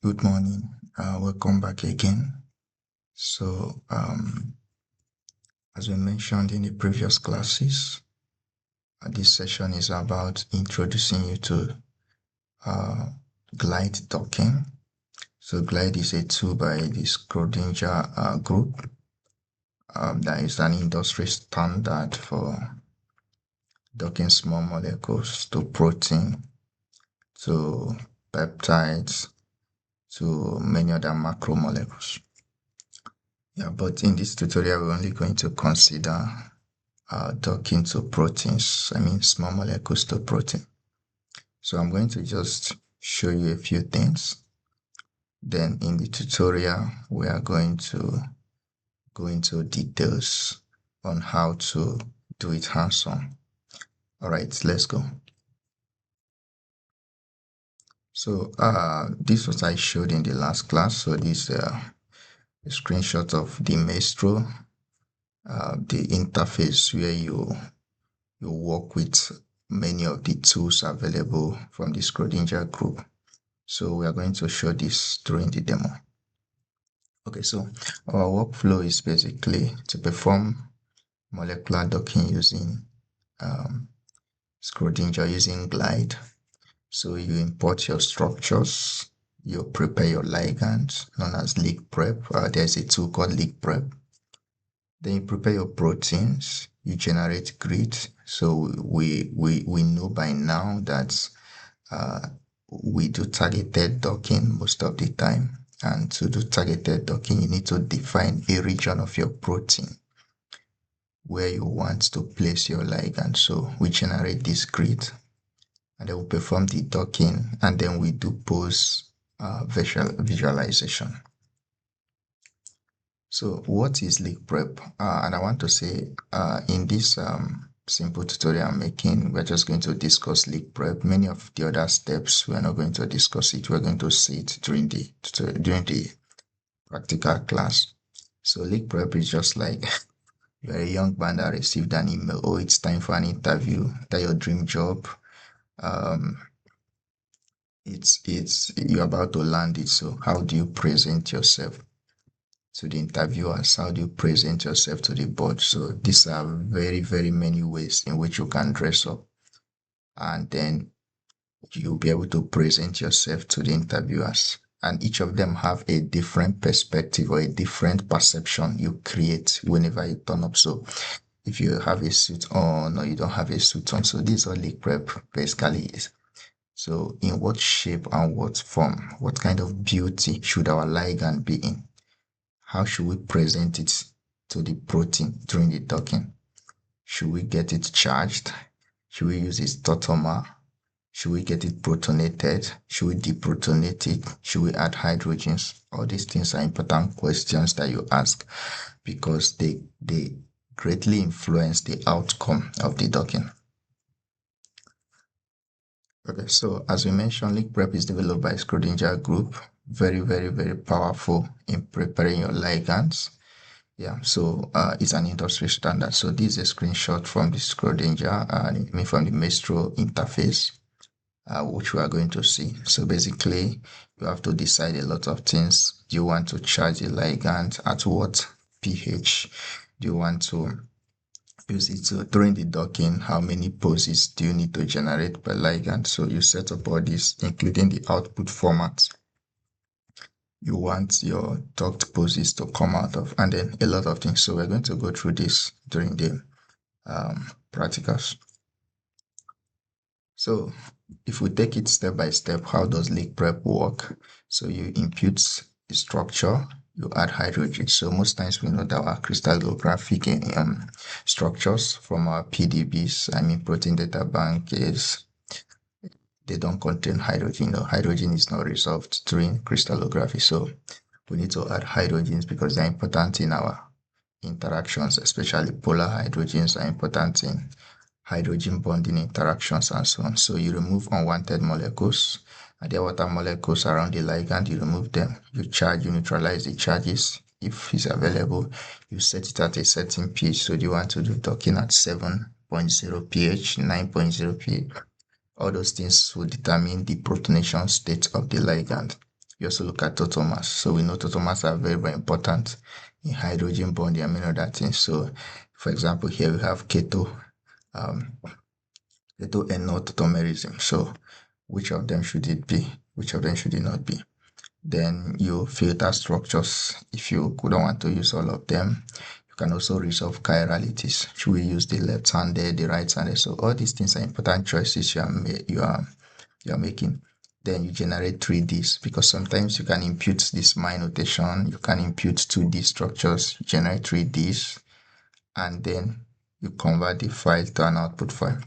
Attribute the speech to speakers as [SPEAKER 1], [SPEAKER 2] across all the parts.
[SPEAKER 1] Good morning. Welcome back again. So, as we mentioned in the previous classes, this session is about introducing you to glide docking. So, glide is a tool by the Schrodinger group that is an industry standard for docking small molecules to protein, to peptides, to many other macromolecules. Yeah, but in this tutorial, we're only going to consider docking to proteins, small molecules to protein. So I'm going to just show you a few things. Then in the tutorial, we are going to go into details on how to do it hands-on. All right, let's go. So this was I showed in the last class. So this is a screenshot of the Maestro, the interface where you work with many of the tools available from the Schrodinger group. So we are going to show this during the demo. Okay, so our workflow is basically to perform molecular docking using Schrodinger using Glide. So you import your structures, you prepare your ligands known as leak prep. There's a tool called leak prep. Then you prepare your proteins, you generate grids. So we know by now that we do targeted docking most of the time. And to do targeted docking, you need to define a region of your protein where you want to place your ligand. So we generate this grid and then we perform the docking and then we do post visualization. So what is leak prep? And I want to say in this simple tutorial I'm making, we're just going to discuss leak prep. Many of the other steps, we're not going to discuss it. We're going to see it during the practical class. So leak prep is just like you're a young man that received an email. Oh, it's time for an interview. That your dream job. It's you're about to land it. So how do you present yourself to the interviewers? How do you present yourself to the board? So these are very, very many ways in which you can dress up, and then you'll be able to present yourself to the interviewers. And each of them have a different perspective or a different perception you create whenever you turn up. So if you have a suit on or you don't have a suit on, so this is what leak prep basically is. So in what shape and what form, what kind of beauty should our ligand be in? How should we present it to the protein during the docking? Should we get it charged? Should we use its tautomer? Should we get it protonated? Should we deprotonate it? Should we add hydrogens? All these things are important questions that you ask because they greatly influence the outcome of the docking. Okay, so as we mentioned, leak prep is developed by Schrodinger group. Very, very, very powerful in preparing your ligands. Yeah, so it's an industry standard. So this is a screenshot from the Schrodinger, from the Maestro interface, which we are going to see. So basically, you have to decide a lot of things. Do you want to charge a ligand at what pH? Do you want to use it during the docking? How many poses do you need to generate per ligand? So you set up all this, including the output formats you want your docked poses to come out of, and then a lot of things. So we're going to go through this during the practicals. So if we take it step by step, how does leak prep work? So you impute a structure, you add hydrogen. So most times we know that our crystallographic structures from our PDBs, protein data bank, is they don't contain hydrogen. No, hydrogen is not resolved during crystallography. So we need to add hydrogens because they're important in our interactions, especially polar hydrogens are important in hydrogen bonding interactions and so on. So you remove unwanted molecules and there are water molecules around the ligand, you remove them, you neutralize the charges. If it's available, you set it at a certain pH. So do you want to do docking at 7.0 pH, 9.0 pH? All those things will determine the protonation state of the ligand. We also look at total mass. So we know total mass are very, very important in hydrogen bonding and many other things. So, for example, here we have um, keto and not tautomerism. So, which of them should it be? Which of them should it not be? Then you filter structures. If you don't want to use all of them, you can also resolve chiralities. Should we use the left-handed, the right-handed? So all these things are important choices you are making. Then you generate 3Ds because sometimes you can impute this my notation, you can impute 2D structures, generate 3Ds, and then you convert the file to an output file.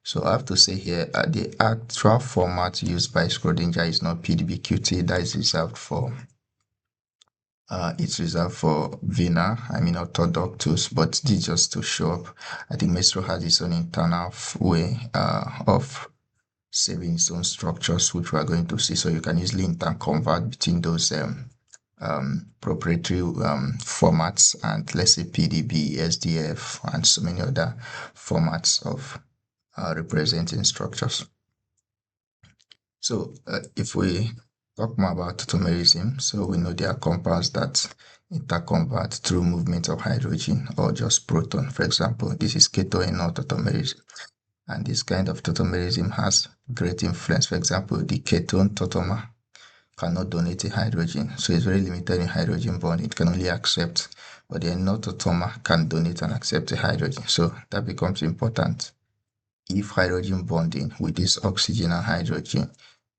[SPEAKER 1] So I have to say here, the actual format used by Schrodinger is not PDBQT. That is reserved for it's reserved for VINA, I mean Autodoc tools, but this just to show up. I think Maestro has its own internal way of saving its own structures, which we are going to see. So you can easily interconvert between those proprietary formats and let's say PDB, SDF, and so many other formats of representing structures. So if we talk more about tautomerism, so we know there are compounds that interconvert through movement of hydrogen or just proton. For example, this is keto-enol tautomerism. And this kind of tautomerism has great influence. For example, the ketone tautomer cannot donate a hydrogen, so it's very limited in hydrogen bond. It can only accept, but the enol tautomer can donate and accept a hydrogen. So that becomes important if hydrogen bonding with this oxygen and hydrogen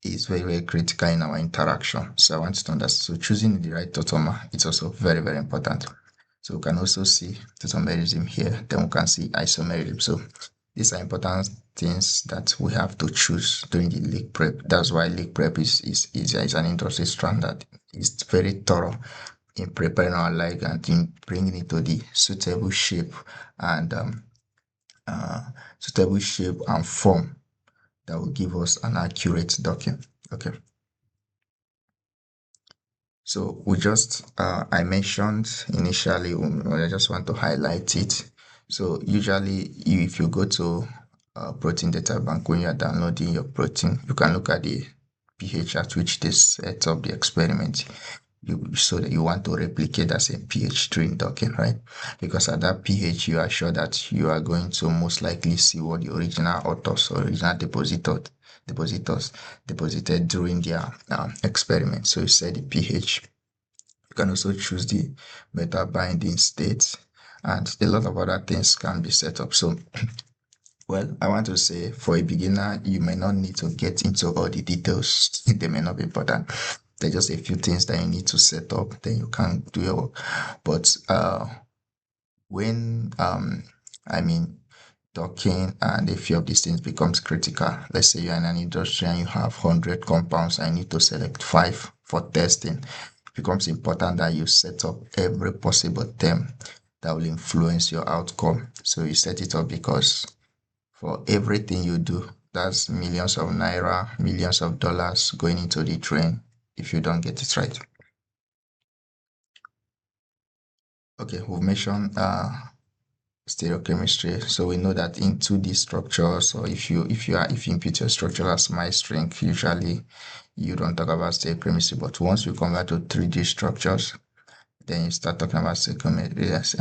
[SPEAKER 1] is very, very critical in our interaction. So I want you to understand. So choosing the right tautomer is also very, very important. So we can also see tautomerism here. Then we can see isomerism. So these are important things that we have to choose during the leak prep. That's why leak prep is an industry standard. It's very thorough in preparing our ligand, in bringing it to the suitable shape and form that will give us an accurate docking. Okay. So we just, I mentioned initially, I just want to highlight it. So usually if you go to protein data bank, when you are downloading your protein, you can look at the pH at which they set up the experiment. So that you want to replicate as a pH during docking, right? Because at that pH, you are sure that you are going to most likely see what the original authors or original depositors deposited during their experiment. So you set the pH. You can also choose the beta binding state, and a lot of other things can be set up. So well, I want to say for a beginner, you may not need to get into all the details. They may not be important. There are just a few things that you need to set up, then you can do your work. But when I mean docking and a few of these things becomes critical. Let's say you're in an industry and you have 100 compounds and you need to select 5 for testing. It becomes important that you set up every possible term that will influence your outcome. So you set it up because for everything you do, that's millions of naira, millions of dollars going into the drain if you don't get it right. Okay, we've mentioned stereochemistry. So we know that in 2D structures, or if you impute your structure as my strength, usually you don't talk about stereochemistry. But once you convert to 3D structures, then you start talking about stereochemistry. Yes,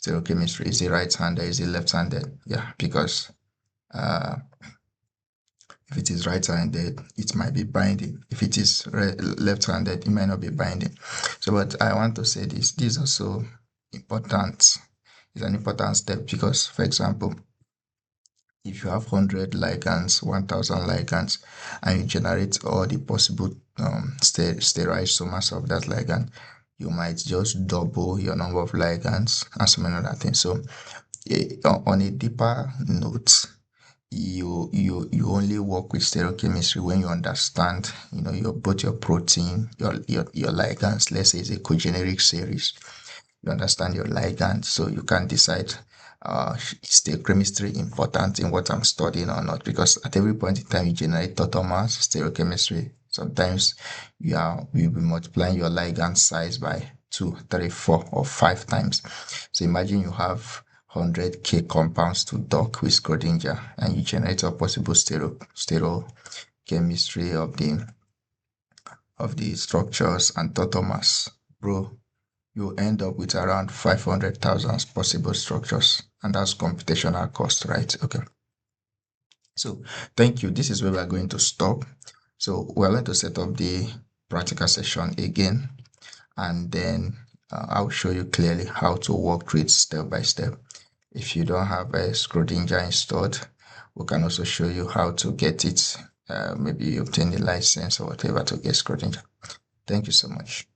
[SPEAKER 1] stereochemistry. Is it right-handed? Is it left-handed? Yeah, because if it is right-handed, it might be binding. If it is left-handed, it might not be binding. So, but I want to say this is also important. It's an important step because, for example, if you have 100 ligands, 1000 ligands, and you generate all the possible stereisomers of that ligand, you might just double your number of ligands and so many other things. So, on a deeper note, you only work with stereochemistry when you understand, your both your protein, your ligands. Let's say it's a cogeneric series. You understand your ligand, so you can decide is stereochemistry important in what I'm studying or not? Because at every point in time you generate tautomers, stereochemistry. Sometimes you'll be multiplying your ligand size by 2, 3, 4, or 5 times. So imagine you have 100k compounds to dock with Schrodinger, and you generate a possible stereochemistry of the structures and tautomers, bro, you end up with around 500,000 possible structures, and that's computational cost, right? Okay. So thank you. This is where we're going to stop. So we're going to set up the practical session again, and then I'll show you clearly how to walk through it step by step. If you don't have a Schrodinger installed, we can also show you how to get it. Maybe you obtain the license or whatever to get Schrodinger. Thank you so much.